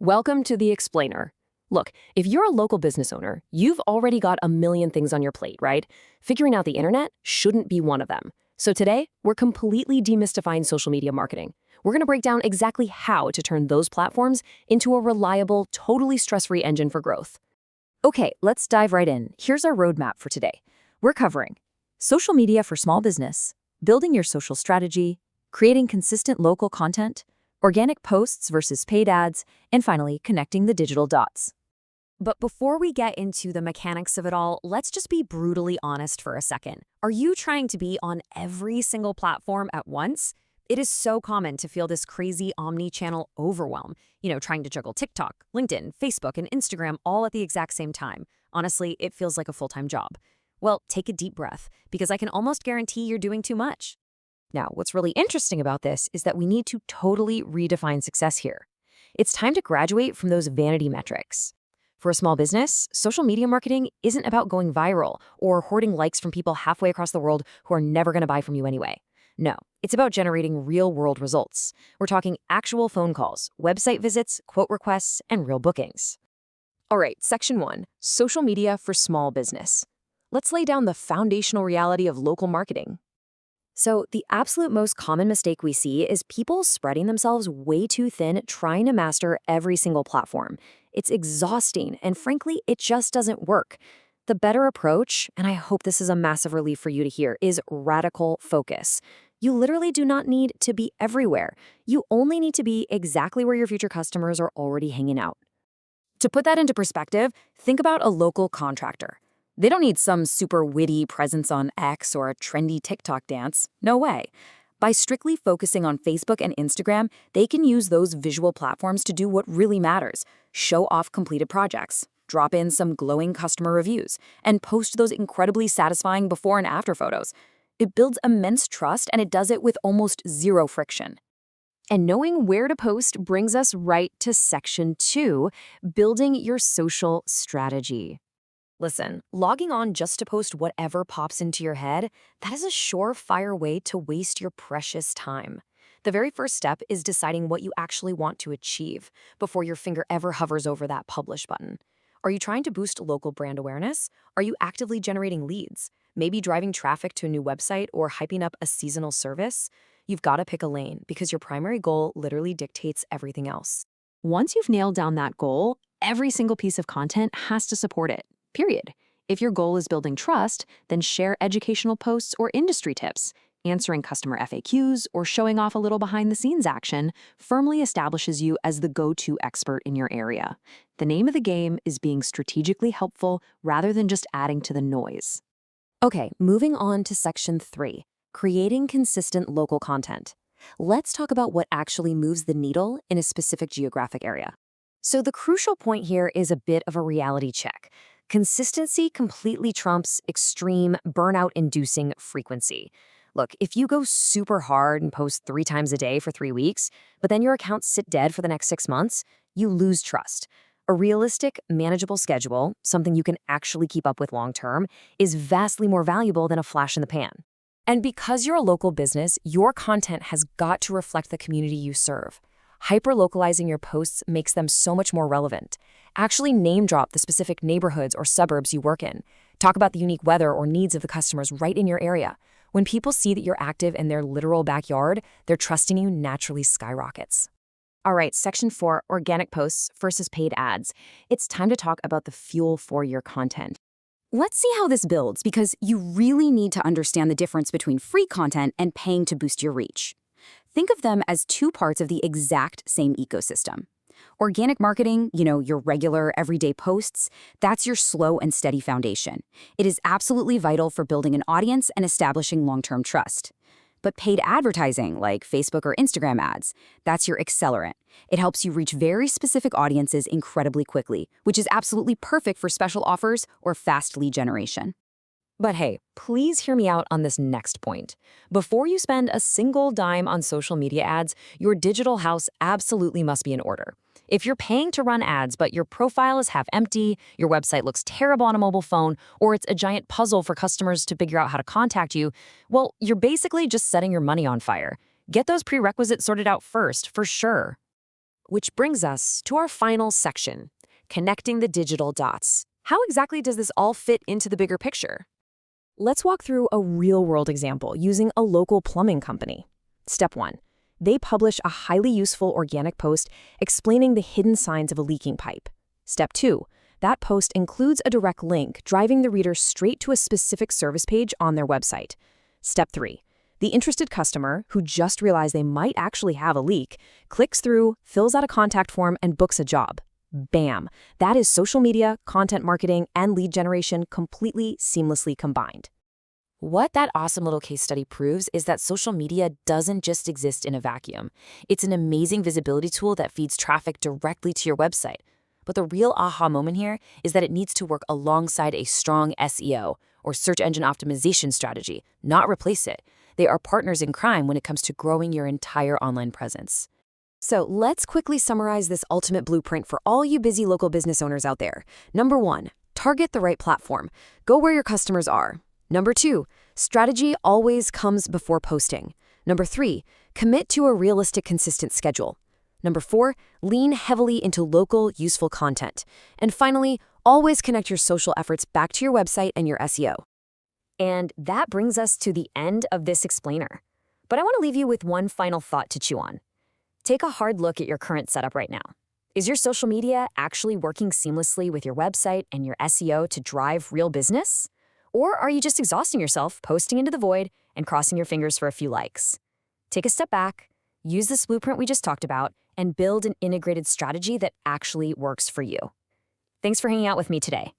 Welcome to The Explainer. Look, if you're a local business owner, you've already got a million things on your plate, right? Figuring out the internet shouldn't be one of them. So today, we're completely demystifying social media marketing. We're going to break down exactly how to turn those platforms into a reliable, totally stress-free engine for growth. Okay, let's dive right in. Here's our roadmap for today. We're covering social media for small business, building your social strategy, creating consistent local content, organic posts versus paid ads, and finally, connecting the digital dots. But before we get into the mechanics of it all, let's just be brutally honest for a second. Are you trying to be on every single platform at once? It is so common to feel this crazy omni-channel overwhelm, trying to juggle TikTok, LinkedIn, Facebook, and Instagram all at the exact same time. Honestly, it feels like a full-time job. Well, take a deep breath, because I can almost guarantee you're doing too much. Now, what's really interesting about this is that we need to totally redefine success here. It's time to graduate from those vanity metrics. For a small business, social media marketing isn't about going viral or hoarding likes from people halfway across the world who are never going to buy from you anyway. No, it's about generating real-world results. We're talking actual phone calls, website visits, quote requests, and real bookings. All right, Section 1, Social Media for Small Business. Let's lay down the foundational reality of local marketing. So the absolute most common mistake we see is people spreading themselves way too thin trying to master every single platform. It's exhausting, and frankly, it just doesn't work. The better approach, and I hope this is a massive relief for you to hear, is radical focus. You literally do not need to be everywhere. You only need to be exactly where your future customers are already hanging out. To put that into perspective, think about a local contractor. They don't need some super witty presence on X or a trendy TikTok dance. No way. By strictly focusing on Facebook and Instagram, they can use those visual platforms to do what really matters: show off completed projects, drop in some glowing customer reviews, and post those incredibly satisfying before and after photos. It builds immense trust, and it does it with almost zero friction. And knowing where to post brings us right to Section 2, building your social strategy. Listen, logging on just to post whatever pops into your head, that is a surefire way to waste your precious time. The very first step is deciding what you actually want to achieve before your finger ever hovers over that publish button. Are you trying to boost local brand awareness? Are you actively generating leads? Maybe driving traffic to a new website or hyping up a seasonal service? You've got to pick a lane, because your primary goal literally dictates everything else. Once you've nailed down that goal, every single piece of content has to support it. Period. If your goal is building trust, then share educational posts or industry tips. Answering customer FAQs or showing off a little behind-the-scenes action firmly establishes you as the go-to expert in your area. The name of the game is being strategically helpful rather than just adding to the noise. Okay, moving on to Section 3, creating consistent local content. Let's talk about what actually moves the needle in a specific geographic area. So the crucial point here is a bit of a reality check. Consistency completely trumps extreme, burnout-inducing frequency. Look, if you go super hard and post 3 times a day for 3 weeks, but then your accounts sit dead for the next 6 months, you lose trust. A realistic, manageable schedule, something you can actually keep up with long-term, is vastly more valuable than a flash in the pan. And because you're a local business, your content has got to reflect the community you serve. Hyper-localizing your posts makes them so much more relevant. Actually name-drop the specific neighborhoods or suburbs you work in. Talk about the unique weather or needs of the customers right in your area. When people see that you're active in their literal backyard, their trust in you naturally skyrockets. All right, Section 4, organic posts versus paid ads. It's time to talk about the fuel for your content. Let's see how this builds, because you really need to understand the difference between free content and paying to boost your reach. Think of them as 2 parts of the exact same ecosystem. Organic marketing, your regular everyday posts, that's your slow and steady foundation. It is absolutely vital for building an audience and establishing long-term trust. But paid advertising, like Facebook or Instagram ads, that's your accelerant. It helps you reach very specific audiences incredibly quickly, which is absolutely perfect for special offers or fast lead generation. But hey, please hear me out on this next point. Before you spend a single dime on social media ads, your digital house absolutely must be in order. If you're paying to run ads, but your profile is half empty, your website looks terrible on a mobile phone, or it's a giant puzzle for customers to figure out how to contact you, well, you're basically just setting your money on fire. Get those prerequisites sorted out first, for sure. Which brings us to our final section, connecting the digital dots. How exactly does this all fit into the bigger picture? Let's walk through a real-world example using a local plumbing company. Step 1. They publish a highly useful organic post explaining the hidden signs of a leaking pipe. Step 2. That post includes a direct link driving the reader straight to a specific service page on their website. Step 3. The interested customer, who just realized they might actually have a leak, clicks through, fills out a contact form, and books a job. Bam! That is social media, content marketing, and lead generation completely seamlessly combined. What that awesome little case study proves is that social media doesn't just exist in a vacuum. It's an amazing visibility tool that feeds traffic directly to your website. But the real aha moment here is that it needs to work alongside a strong SEO, or search engine optimization strategy, not replace it. They are partners in crime when it comes to growing your entire online presence. So let's quickly summarize this ultimate blueprint for all you busy local business owners out there. Number 1, target the right platform. Go where your customers are. Number 2, strategy always comes before posting. Number 3, commit to a realistic, consistent schedule. Number 4, lean heavily into local, useful content. And finally, always connect your social efforts back to your website and your SEO. And that brings us to the end of this explainer. But I want to leave you with one final thought to chew on. Take a hard look at your current setup right now. Is your social media actually working seamlessly with your website and your SEO to drive real business? Or are you just exhausting yourself, posting into the void, and crossing your fingers for a few likes? Take a step back, use this blueprint we just talked about, and build an integrated strategy that actually works for you. Thanks for hanging out with me today.